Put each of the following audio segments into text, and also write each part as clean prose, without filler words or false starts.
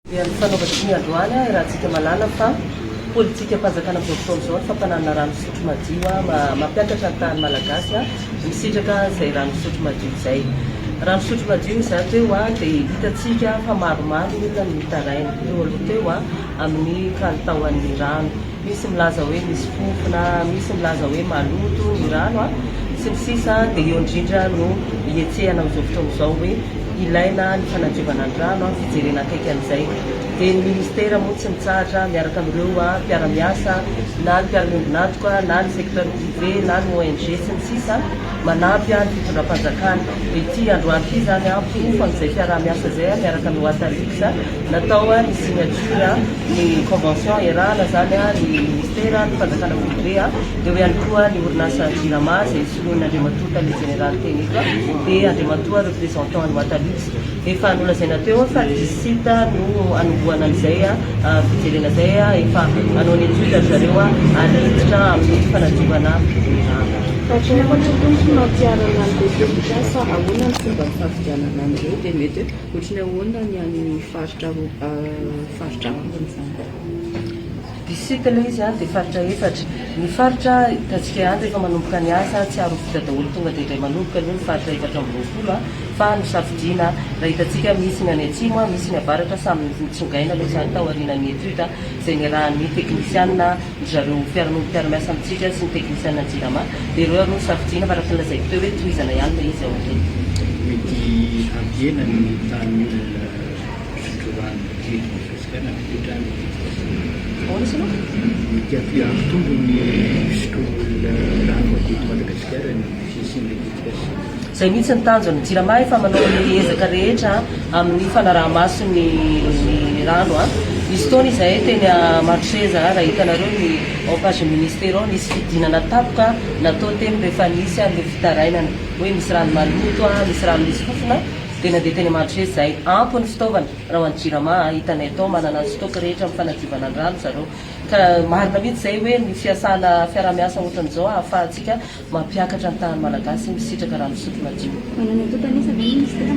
Ny fanaovana ny androany raha tsika malala fa politika mpanjakana fotoana zao fampanana rano fisotro madio mampiakatra ny tany malagasy misitraka izay rano fisotro madio izay. Rano fisotro madio zato eo dia hitatsika fa maromaro olona mitaraina teo aloha teo amin'ny kalitaon'ny rano. Misy milaza hoe misy fofona, misy milaza hoe maloto ny rano sy ny sisa dia eo indrindra no hietsehana amin'izao fotoana izao hoe ilaina ny fanadiovana ny rano fijerena akaiky an'izay. Dia ny ministera moa tsy mitsahatra miaraka amin'ireo mpiara-miasa na ny mpiara-miombonatoka na ny secteur privé na ny ONG sy ny sisa manampy ny fitondram-panjakana. Dia ity androany ity zany proof an'izay fiara-miasa izay miaraka amin'ny Watalix natao ny signature ny convention iarahana zany ny ministera ny fanjakana privé dia ihany koa ny orinasa JIRAMA izay soloina Andriamatoa le général technique dia Andriamatoa représentant ny Watalix. Efa nolazaina teo fa 17 no anomboana an'izay fijerena izay efa anao ny etude zareo aliditra amin'ny fanadiovana ny rano. Ohatrany akoatry mampiarana ny bebe sa ahoana ny fomba fahavidianana an'ireo dia mety ohatrany ahoana ny any faritra ambony. Disika ilay izy dia faritra efatra. Ny faritra hitantsika ihany rehefa manomboka ny asa tsy aro vita daholo tonga dia indray manomboka aloha ny faritra efatra amby roapolo fa nosafidiana raha hitantsika misy ny any atsimo misy ny avaratra samy nitsingaina aloha izany tao aorianany etude izay niarahan'ny teknisianina zareo mpiara-miasa amintsika sy ny teknisianina JIRAMA dia ireo aloha nosafidiana fa araka nylazaiko teo hoe tohizana ihany ilay izy ao am'ireny. Mety hampiena ny tany olona fisotro rano matetiky Madagasikara mipetrany. Mety hampitombo ny fisotro rano matetiky Madagasikara ny fisian'ilay politika. Izay mihitsy ny tanjony JIRAMA efa manao ny ezaka rehetra amin'ny fanaraha-maso ny rano izy tony izay teny Matreza raha hitanareo ny page ministère nisy fidinana tapoka natao teny rehefa nisy an'ilay fitarainana hoe misy rano maloto misy rano misy fofona dia nandeha teny Matreza izay ampy ny fitaovana raha ho an'ny JIRAMA hitanay atao manana ny stock rehetra amin'ny fanadiovana ny rano zareo. Ka marina mihitsy izay hoe ny fiasana fiara-miasa ohatran'izao ahafahantsika mampiakatra ny tany malagasy misitraka rano fisotro madio. Manana atao tanisa ny ministera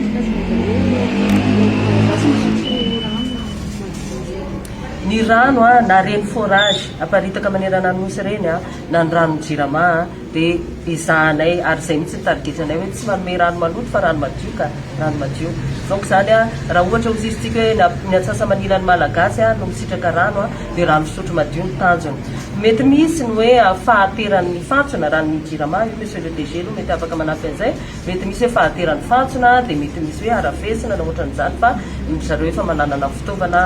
ny rano na reny forage aparitaka manerana anosy reny na ny rano JIRAMA dia izahanay ary izay mihitsy ny targetanay hoe tsy manome rano maloto fa rano madio ka rano madio. Donc zany raha ohatra ho zisitsika hoe ny atsasa manila ny malagasy no misitraka rano dia rano fisotro madio ny tanjony. Mety misy ny hoe fahateran'ny fantsona raha ny JIRAMA io monsieur le DG aloha mety afaka manampy an'izay mety misy hoe fahateran'ny fantsona dia mety misy hoe arafesina na ohatran'izany fa zareo efa mananana fitaovana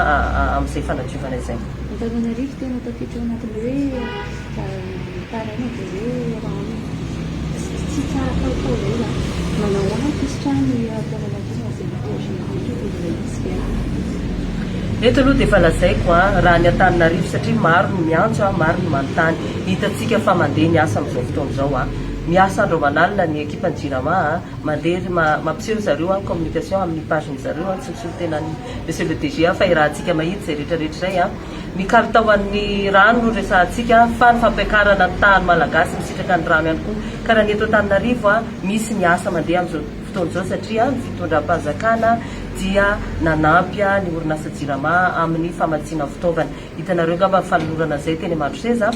amin'izay fanadiovana izay. Antananarivo tena tafiditra ao anatin'ilay hoe taraina dia hoe rano tsy tsara taotao hoe manao ampy izy trany Antananarivo izay mitozona eto aloha dia efa lazaiko raha ny Antananarivo satria maro ny miantso maro ny manontany hitantsika fa mandeha ny asa amin'izao fotoana izao miasa andro manalina ny ekipan'ny JIRAMA mandeha mampiseho zareo communication amin'ny page-ny zareo tsy misolo tena ny monsieur le DG fa irahantsika mahitsy izay rehetrarehetra izay ny kalitaon'ny rano no resahantsika fa ny fampiakarana ny tany malagasy misitraka ny rano ihany koa karaha ny eto Antananarivo misy ny asa mandeha amin'izao fotoana izao satria ny fitondram-panjakana dia nanampy ny orinasa JIRAMA amin'ny famatsiana fitaovana. Hitanareo ngamba fanolorana izay teny Matreza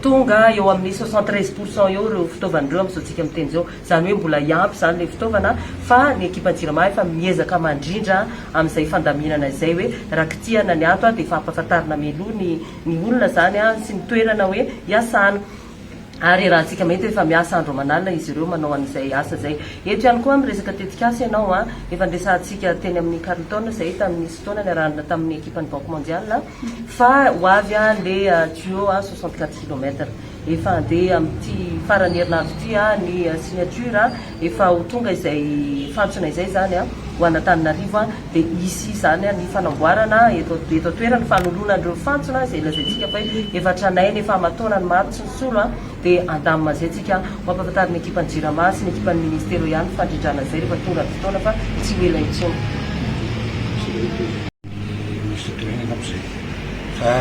tonga eo amin'ny 73% eo ireo fitaovan'ireo amin'izao miteny izao izany hoe mbola iampy izany ilay fitaovana fa ny ekipan'ny JIRAMA efa miezaka mandrindra amin'izay fandaminana izay hoe raha kitihana ny ato dia efa ampahafantarina meloa ny olona zany sy ny toerana hoe hiasana. Ary raha antsika mahita efa miasa andro manalina izy ireo manao an'izay asa izay. Eto ihany koa amin'ny resaka tetikasa ianao efa nresahantsika teny amin'ny Carleton izay tamin'ny taona niarahana tamin'ny ekipan'ny Banque mondiale fa ho avy ilay tuyau 64 km efa andeha amin'ity farany herinandro ity ny signature efa ho tonga izay fantsona izay zany ho an'Antananarivo dia isy zany ny fanamboarana eto toerana fanoloana ireo fantsona izay lazaintsika fa efa tranainy efa amatona ny maro tsy misolo dia andamina izay tsika ho ampahafantariny ekipan'ny JIRAMA sy ny ekipan'ny ministero ihany fandrindrana izay rehefa tonga ny fotoana fa tsy ho ela intsony. Fa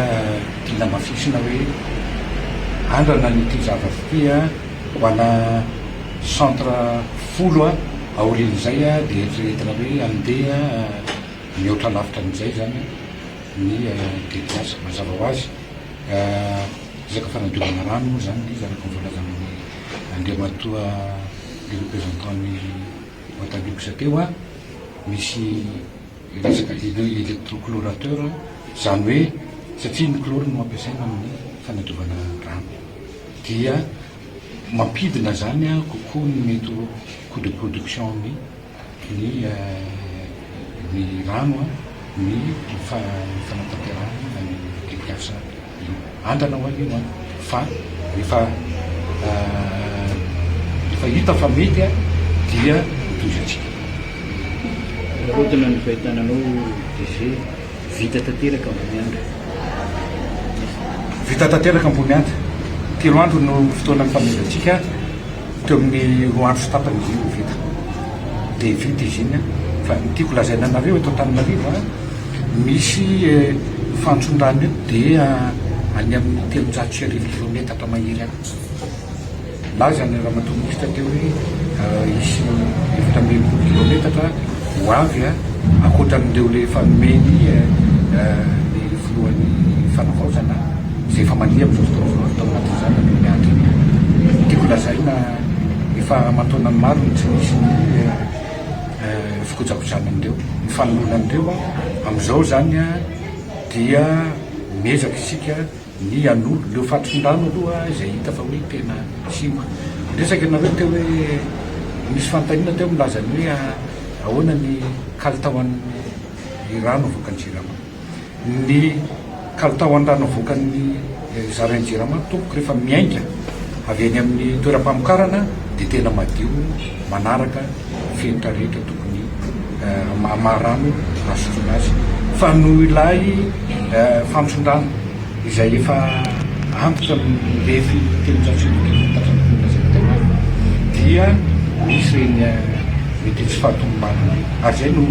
tina mafisina hoe andrana nyity zavaty ho ana centre folo aorian'izay dia eritreretina hoe andeha mihoatra lavitra an'izay zany ny dediasa mazava ho azy zaka fanadiovana rano moa zany izy araka nivolazana amin'ny andriamatoa le représentant-ny Guadeloupe teo a misy resaka électroclorateur zany hoe satria ny chlore no ampiasaina amin'ny fanadiovana rano dia mampidina zany a kokoa ny métaux coût de production ny rano a ny fanatanterahana ny dediasa io andana ho io a fa rehefa hita fa mety a dia mitozatsika. Rodina ny fahitananao DG vita tanteraka ambony andro. Vita tanteraka ambony andro. Telo andro no fotoana mifamelantsika teo amin'ny 2 andro sy tapany izy io vita. Dia vita izy iny fa tiako lazaina anareo eto Antananarivo misy fantsondrano io dia any amin'ny 300 kilometatra mahery any. Laza ny ramatoa minisitra teo hoe isy 700 kilometatra ho avy ankoatran'ireo le efa nomeny ny voalohan'ny fanavaozana izay efa mania amin'izao fotoana izao tao anatin'izany ny miandry. Tiako lazaina efa aman-taonany maro ny tsy misy ny fikojakojana an'ireo ny fanoloana an'ireo amin'izao zany dia miezaka isika ny anolo leo fatron-drano aloha izay hita fa hoe tena simba. Resaka ianareo teo hoe misy fanontaniana teo milaza ny hoe ahoana ny kalitaon'ny rano avoakan'ny JIRAMA. Ny kalitaon'ny rano avoakan'ny zarain'ny JIRAMA tompoko rehefa miainga avy any amin'ny toeram-pamokarana dia tena madio manaraka fenitra rehetra tokony maharano asotrona azy. Fa no ilay fantsondrano izay efa antitra milefy 300 kilometatra dia misy reny mety tsy fahatombana ary zay no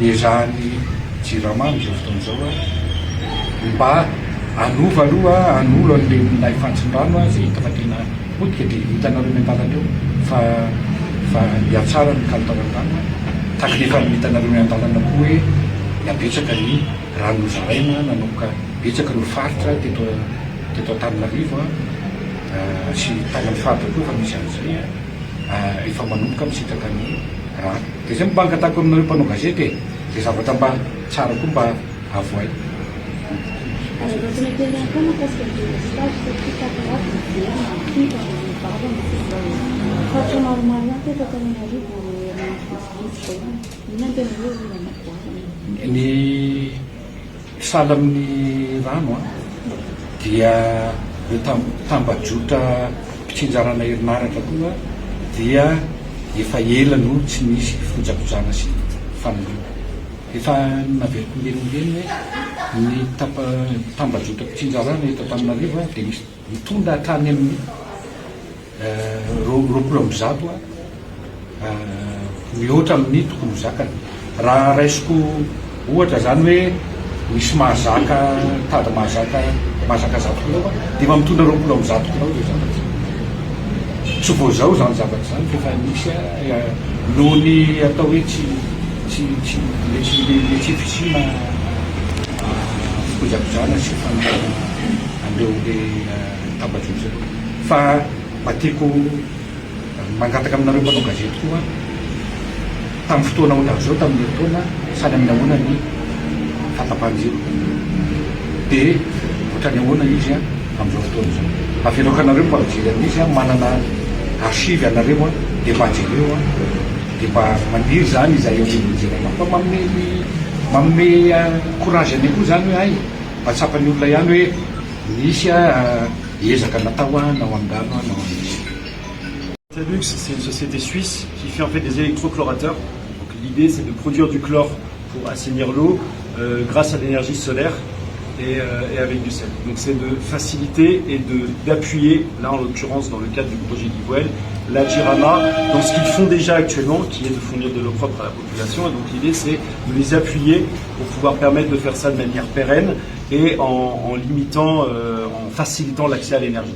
ezahany JIRAMA amin'izao fotoana izao mba anova aloha anolo an'le milay fantsondrano izay hita fa tena potika dia hitanareo ny an-dalana eo fa hiatsara ny kalitaon'ny rano tahaka nefa hitanareo ny an-dalana koa hoe niabetsaka ny rano zaraina nanomboka betsaka ireo faritra teto Antananarivo sy tany amin'ny faritra koa efa misy an'izay efa manomboka misitraka ny rano. Dia zay mba angatahako aminareo mpanao gazety dia zavatra mba tsara koa mba avoay. Alors, dans une dernière fois, parce que le stage, c'est tout à l'heure, c'est faccio normale, anche perché non arrivo ny sahala amin'ny rano dia le tambajotra mpitsinjarana herinaratra koa dia efa ela no tsy misy fojakojana sy fanoloana. Efa naveriko milenileny hoe ny tambajotra mpitsinjarana eto Antananarivo dia misy mitondra hatrany amin'ny 20 mihoatra amin'ny tokony ho zakany. Raha raisiko ohatra zany hoe misy mahazaka tady mahazaka 100 kilao dia mitondra 20 kilao zay zavatra. Tsy voazao zany zavatra zany fa misy noho ny atao hoe tsy fisina fikojakojana sy fanotana an'ireo le tambajotra fa matiako mangataka aminareo mpanao gazety koa tamin'ny fotoana ohatran'izao tamin'ny fotoana sany amin'ny ahoana ny fahatapahan-jiro dia ohatrany ahoana izy amin'izao fotoana izao. Avelako anareo mba mijery amin'izy manana archive anareo dia mba jereo dia mba maniry zany izay eo mijerena fa manome courage any koa zany hoe ay mba tsapany olona ihany hoe misy ezaka natao nao andano nao amin'izy. Telux, c'est une société suisse qui fait en fait des électrochlorateurs. Donc l'idée c'est de produire du chlore pour assainir l'eau grâce à l'énergie solaire et avec du sel. Donc c'est de faciliter et d'appuyer, là en l'occurrence dans le cadre du projet d'Ivoel, la JIRAMA dans ce qu'ils font déjà actuellement, qui est de fournir de l'eau propre à la population. Et donc l'idée c'est de les appuyer pour pouvoir permettre de faire ça de manière pérenne et en limitant, en facilitant l'accès à l'énergie.